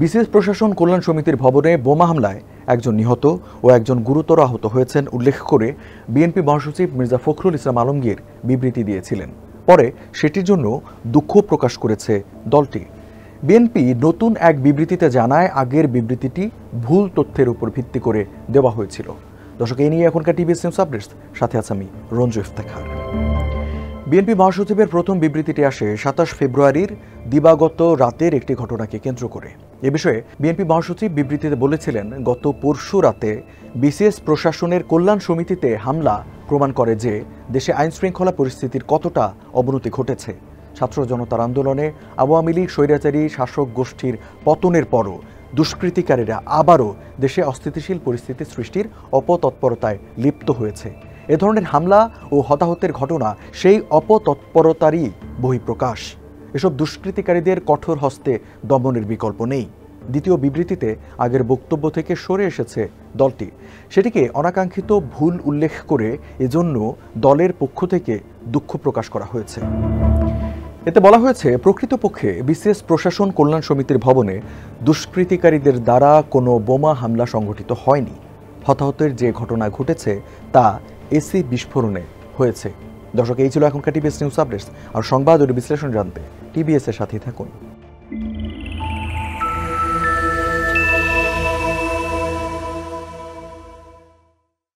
BCS প্রশাসন কল্যাণ সমিতির ভবনে বোমা হামলায় একজন নিহত ও একজন গুরুতর আহত হয়েছেন উল্লেখ করে বিএনপি মহাসচিব মির্জা ফখরুল ইসলাম আলমগীর বিবৃতি দিয়েছিলেন। পরে সেটির জন্য দুঃখ প্রকাশ করেছে দলটি। বিএনপি নতুন এক বিবৃতিতে জানায়, আগের বিবৃতিটি ভুল তথ্যের উপর ভিত্তি করে দেওয়া হয়েছিল। দর্শক, এই নিয়ে এখনকার টিভিএস নিউজ আপডেটস, সাথে আছে আমি রঞ্জু ইফতেখার। বিএনপি মহাসচিবের প্রথম বিবৃতিটি আসে ২৭ ফেব্রুয়ারির দিবাগত রাতের একটি ঘটনাকে কেন্দ্র করে। এ বিষয়ে বিএনপি মহাসচিব বিবৃতিতে বলেছিলেন, গত পরশু রাতে বিসিএস প্রশাসনের কল্যাণ সমিতিতে হামলা প্রমাণ করে যে দেশে আইনশৃঙ্খলা পরিস্থিতির কতটা অবনতি ঘটেছে। ছাত্র জনতার আন্দোলনে আওয়ামী লীগ স্বৈরাচারী শাসক গোষ্ঠীর পতনের পরও দুষ্কৃতিকারীরা আবারও দেশে অস্থিতিশীল পরিস্থিতি সৃষ্টির অপতৎপরতায় লিপ্ত হয়েছে। এ ধরনের হামলা ও হতাহতের ঘটনা সেই অপতৎপরতারই বহিঃপ্রকাশ। এসব দুষ্কৃতিকারীদের কঠোর হস্তে দমনের বিকল্প নেই। দ্বিতীয় বিবৃতিতে আগের বক্তব্য থেকে সরে এসেছে দলটি। সেটিকে অনাকাঙ্ক্ষিত ভুল উল্লেখ করে এজন্য দলের পক্ষ থেকে দুঃখ প্রকাশ করা হয়েছে। এতে বলা হয়েছে, প্রকৃতপক্ষে বিসিএস প্রশাসন কল্যাণ সমিতির ভবনে দুষ্কৃতিকারীদের দ্বারা কোনো বোমা হামলা সংঘটিত হয়নি। হতাহতের যে ঘটনা ঘটেছে তা এসি বিস্ফোরণে হয়েছে। দর্শক, এই ছিল এখনকার টিভিএস নিউজ আপডেটস। আর সংবাদ ও বিশ্লেষণ জানতে টিভিএস এর সাথেই থাকুন।